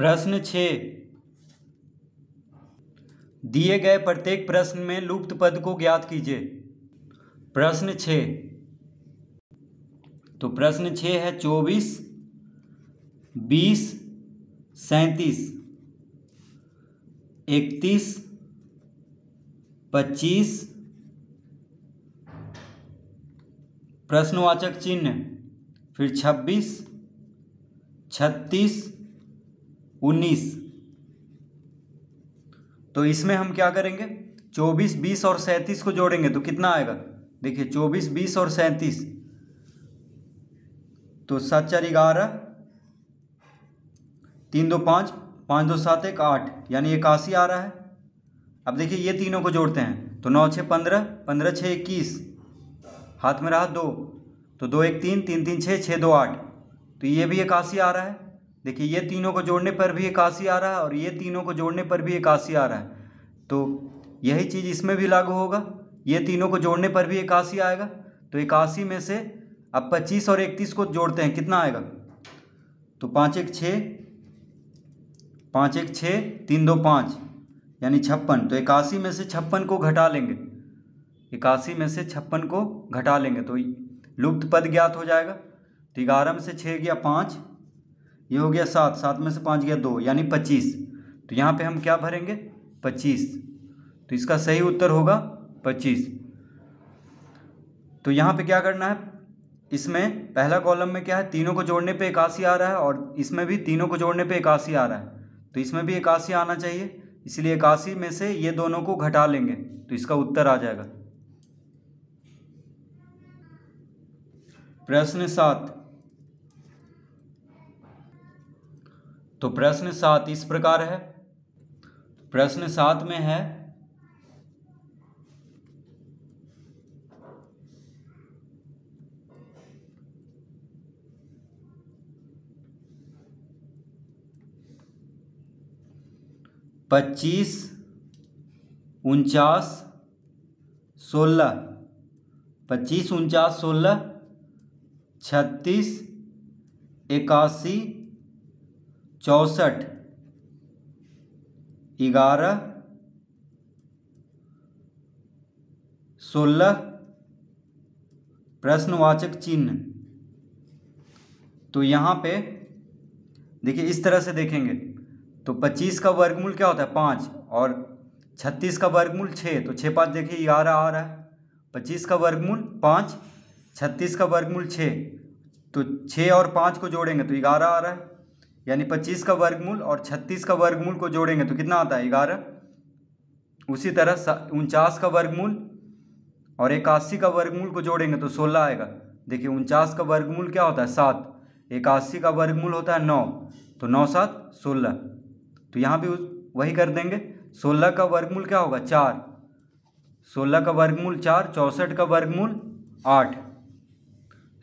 प्रश्न 6। दिए गए प्रत्येक प्रश्न में लुप्त पद को ज्ञात कीजिए। प्रश्न 6। तो प्रश्न 6 है 24, 20, 37, 31, 25, प्रश्नवाचक चिन्ह, फिर 26, 36, 19। तो इसमें हम क्या करेंगे, 24, 20 और 37 को जोड़ेंगे तो कितना आएगा। देखिए 24, 20 और 37, तो 7 4 11, 3 2 5, 5 2 7 1 8, यानी 81 आ रहा है। अब देखिए ये तीनों को जोड़ते हैं तो 9 6 15, 15 6 21, हाथ में रहा 2, तो 2 1 3, 3 3 6, 6 2 8, तो ये भी 81 आ रहा है। देखिए ये तीनों को जोड़ने पर भी 81 आ रहा है और ये तीनों को जोड़ने पर भी 81 आ रहा है। तो यही चीज़ इसमें भी लागू होगा, ये तीनों को जोड़ने पर भी 81 आएगा। तो 81 में से अब 25 और 31 को जोड़ते हैं, कितना आएगा। तो 5 1 6, 5 1 6, 3 2 5, यानी 56। तो 81 में से 56 को घटा लेंगे, 81 में से 56 को घटा लेंगे तो लुप्त पद ज्ञात हो जाएगा। तो 11 में से 6 गया 5, ये हो गया 7, 7 में से 5 गया 2, यानी 25। तो यहाँ पे हम क्या भरेंगे, 25। तो इसका सही उत्तर होगा 25। तो यहाँ पे क्या करना है, इसमें पहला कॉलम में क्या है, तीनों को जोड़ने पे 81 आ रहा है और इसमें भी तीनों को जोड़ने पे 81 आ रहा है। तो इसमें भी 81 आना चाहिए, इसलिए 81 में से ये दोनों को घटा लेंगे तो इसका उत्तर आ जाएगा। प्रश्न 7। तो प्रश्न 7 इस प्रकार है। प्रश्न 7 में है 25, 49, 16, 25, 49, 16, 36, 81, 64, 11, 16, प्रश्नवाचक चिन्ह। तो यहाँ पे देखिए इस तरह से देखेंगे तो 25 का वर्गमूल क्या होता है 5 और 36 का वर्गमूल 6, तो 6 5 देखिए 11 आ रहा है। 25 का वर्गमूल 5, 36 का वर्गमूल 6, तो 6 और 5 को जोड़ेंगे तो 11 आ रहा है, यानी 25 का वर्गमूल और 36 का वर्गमूल को जोड़ेंगे तो कितना आता है 11। उसी तरह 49 का वर्गमूल और 81 का वर्गमूल को जोड़ेंगे तो 16 आएगा। देखिए 49 का वर्गमूल क्या होता है 7, 81 का वर्गमूल होता है 9, तो 9 7 16। तो यहाँ भी वही कर देंगे। 16 का वर्गमूल क्या होगा 4, 16 का वर्गमूल 4, 64 का वर्गमूल 8,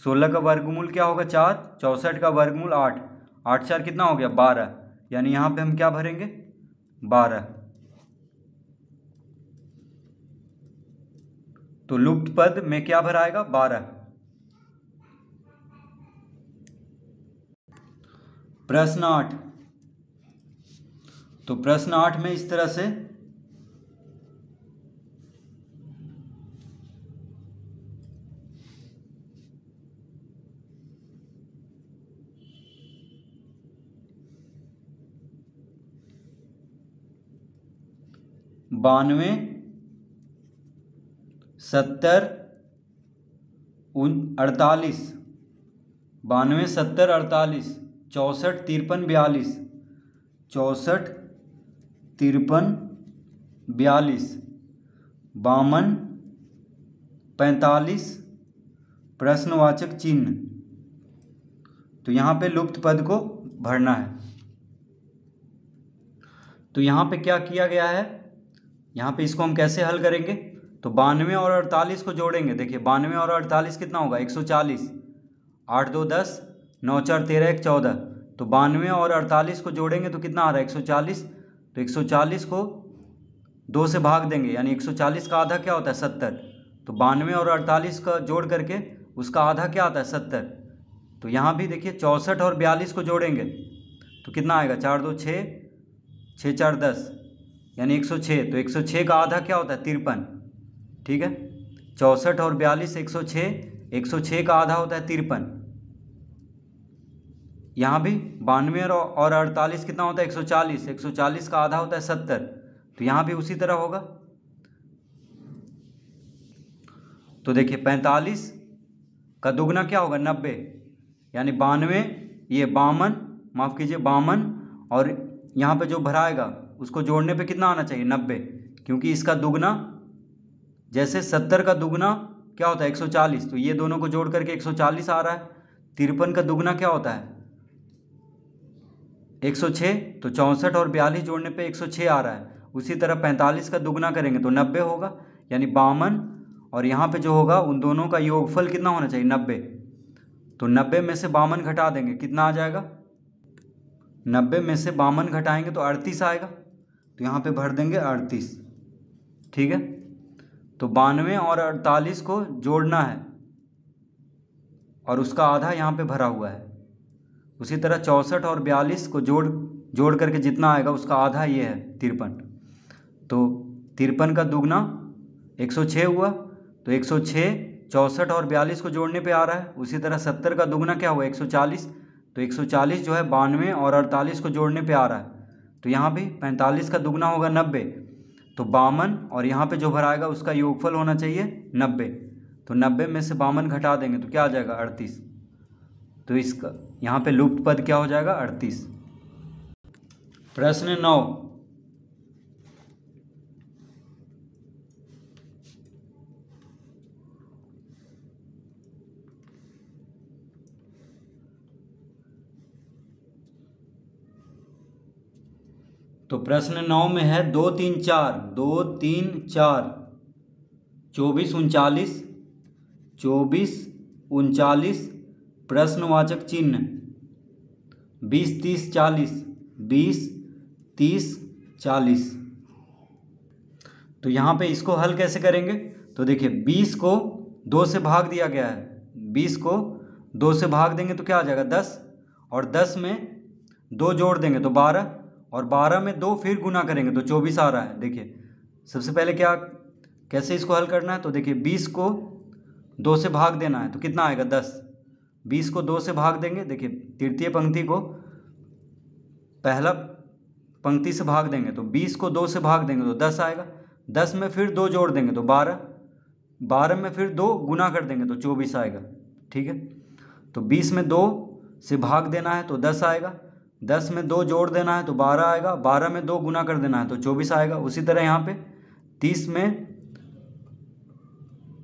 16 का वर्गमूल क्या होगा 4, 64 का वर्गमूल 8, 8 4 कितना हो गया 12, यानी यहाँ पे हम क्या भरेंगे 12। तो लुप्त पद में क्या भराएगा 12। प्रश्न 8। तो प्रश्न 8 में इस तरह से बानवे, 70, 48, 92, 70, 48, 64, 53, 42, 64, 53, 42, 52, 45, प्रश्नवाचक चिन्ह। तो यहाँ पे लुप्त पद को भरना है। तो यहाँ पे क्या किया गया है, यहाँ पे इसको हम कैसे हल करेंगे, तो 92 और 48 को जोड़ेंगे। देखिए 92 और 48 कितना होगा 140, 8 2 10, 9 4 13 1 14, तो 92 और 48 को जोड़ेंगे तो कितना आ रहा है 140। तो 140 को 2 से भाग देंगे, यानी 140 का आधा क्या होता है 70। तो 92 और 48 का जोड़ करके उसका आधा क्या आता है 70। तो यहाँ भी देखिए 64 और 42 को जोड़ेंगे तो कितना आएगा, 4 2 6, 6 4 10, यानी 106। तो 106 का आधा क्या होता है, 53। ठीक है, 64 और 42 106, 106 का आधा होता है 53। यहाँ भी 92 और 48 कितना होता है, 140, 140 का आधा होता है 70। तो यहाँ भी उसी तरह होगा। तो देखिए 45 का दुगना क्या होगा, 90, यानी 92, ये 52, माफ़ कीजिए 52, और यहाँ पे जो भराएगा उसको जोड़ने पे कितना आना चाहिए, 90, क्योंकि इसका दुगना जैसे 70 का दुगना क्या होता है 140, तो ये दोनों को जोड़ करके 140 आ रहा है। 53 का दुगना क्या होता है 106, तो 64 और 42 जोड़ने पे 106 आ रहा है। उसी तरह 45 का दुगना करेंगे तो 90 होगा, यानी 52, और यहाँ पे जो होगा उन दोनों का योगफल कितना होना चाहिए, 90। तो 90 में से 52 घटा देंगे, कितना आ जाएगा, 90 में से 52 घटाएंगे तो 38 आएगा। तो यहाँ पे भर देंगे 38। ठीक है, तो 92 और 48 को जोड़ना है और उसका आधा यहाँ पे भरा हुआ है। उसी तरह 64 और 42 को जोड़ करके जितना आएगा उसका आधा ये है 53। तो 53 का दुगना 106 हुआ, तो 106 64 और 42 को जोड़ने पे आ रहा है। उसी तरह 70 का दुगना क्या हुआ 140, तो 140 जो है 92 और 48 को जोड़ने पे आ रहा है। तो यहाँ भी 45 का दुगना होगा 90, तो 52, और यहाँ पे जो भराएगा उसका योगफल होना चाहिए 90। तो 90 में से 52 घटा देंगे तो क्या आ जाएगा 38। तो इसका यहाँ पे लुप्त पद क्या हो जाएगा 38। प्रश्न 9, तो प्रश्न 9 में है 2 3 4, 2 3 4, 24 39, 24 39, प्रश्नवाचक चिन्ह 20 30 40, 20 30 40। तो यहाँ पे इसको हल कैसे करेंगे, तो देखिए 20 को 2 से भाग दिया गया है, 20 को 2 से भाग देंगे तो क्या आ जाएगा 10, और 10 में 2 जोड़ देंगे तो 12, और 12 में 2 फिर गुना करेंगे तो 24 आ रहा है। देखिए सबसे पहले कैसे इसको हल करना है, तो देखिए 20 को 2 से भाग देना है तो कितना आएगा 10। 20 को 2 से भाग देंगे, देखिए तृतीय पंक्ति को पहला पंक्ति से भाग देंगे तो 20 को 2 से भाग देंगे तो 10 आएगा। 10 में फिर 2 जोड़ देंगे तो 12, 12 में फिर 2 गुना कर देंगे तो 24 आएगा। ठीक है, तो 20 में 2 से भाग देना है तो 10 आएगा, 10 में 2 जोड़ देना है तो 12 आएगा, 12 में 2 गुना कर देना है तो 24 आएगा। उसी तरह यहाँ पे 30 में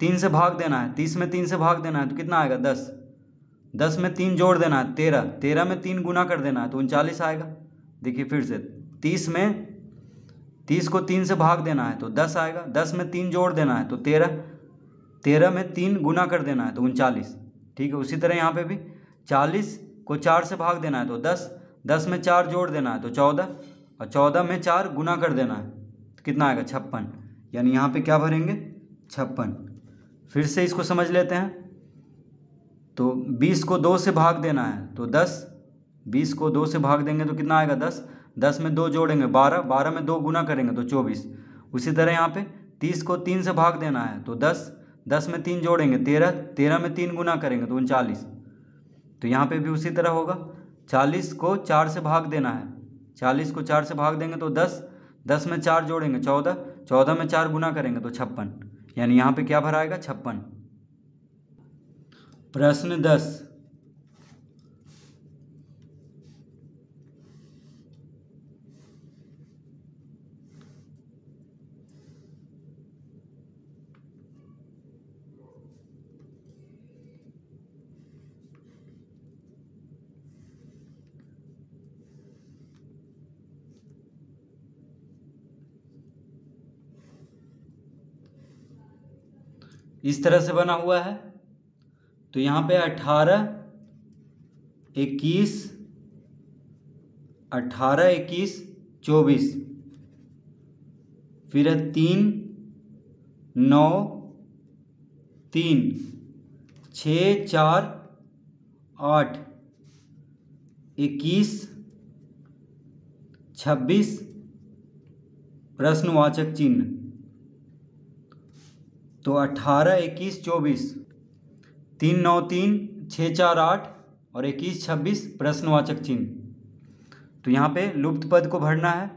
3 से भाग देना है, 30 में 3 से भाग देना है तो कितना आएगा 10, 10 में 3 जोड़ देना है 13, 13 में 3 गुना कर देना है तो 39 आएगा। देखिए फिर से 30 को 3 से भाग देना है तो 10 आएगा, 10 में 3 जोड़ देना है तो 13, 13 में 3 गुना कर देना है तो 39। ठीक है, उसी तरह यहाँ पे भी 40 को 4 से भाग देना है तो 10, 10 में 4 जोड़ देना है तो 14, और 14 में 4 गुना कर देना है तो कितना आएगा 56, यानी यहाँ पे क्या भरेंगे 56। फिर से इसको समझ लेते हैं, तो 20 को 2 से भाग देना है तो 10, 20 को 2 से भाग देंगे तो कितना आएगा 10, 10 में 2 जोड़ेंगे 12, 12 में 2 गुना करेंगे तो 24। उसी तरह यहाँ पे 30 को 3 से भाग देना है तो 10, 10 में 3 जोड़ेंगे 13, 13 में 3 गुना करेंगे तो 39। तो यहाँ पे भी उसी तरह होगा, 40 को 4 से भाग देना है, 40 को 4 से भाग देंगे तो 10, 10 में 4 जोड़ेंगे 14, 14 में 4 गुना करेंगे तो 56, यानी यहाँ पे क्या भराएगा 56। प्रश्न 10, इस तरह से बना हुआ है। तो यहाँ पे 18 21 18 21 24, फिर है 3 9 3 6 4 8 21 26 प्रश्नवाचक चिन्ह। तो 18, 21, 24, 3, 9, 3, 6, 4, 8 और 21, 26 प्रश्नवाचक चिन्ह। तो यहाँ पे लुप्त पद को भरना है।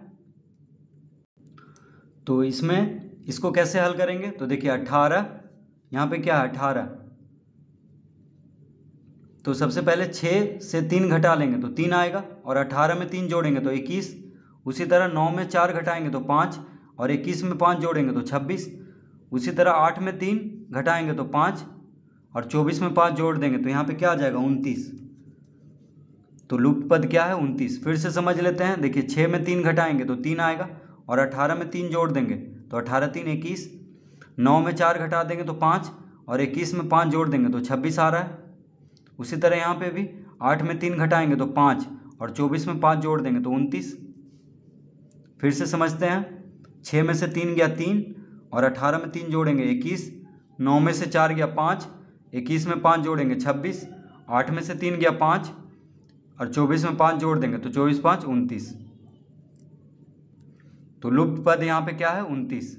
तो इसमें इसको कैसे हल करेंगे? तो देखिए 18, यहाँ पे क्या है 18, तो सबसे पहले 6 से 3 घटा लेंगे तो 3 आएगा, और 18 में 3 जोड़ेंगे तो 21। उसी तरह 9 में 4 घटाएंगे तो 5, और 21 में 5 जोड़ेंगे तो 26। उसी तरह 8 में 3 घटाएंगे तो 5, और 24 में 5 जोड़ देंगे तो यहाँ पे क्या आ जाएगा 29। तो लुप्त पद क्या है 29। फिर से समझ लेते हैं। देखिए 6 में 3 घटाएंगे तो 3 आएगा, और 18 में 3 जोड़ देंगे तो 18 3 21। 9 में 4 घटा देंगे तो 5, और 21 में 5 जोड़ देंगे तो 26 आ रहा है। उसी तरह यहाँ पे भी 8 में 3 घटाएंगे तो 5, और 24 में 5 जोड़ देंगे तो 29। फिर से समझते हैं। 6 में से 3 गया 3, और 18 में 3 जोड़ेंगे 21। 9 में से 4 गया 5, 21 में 5 जोड़ेंगे 26। 8 में से 3 गया 5, और 24 में 5 जोड़ देंगे तो 24 5 29। तो लुप्त पद यहाँ पे क्या है 29।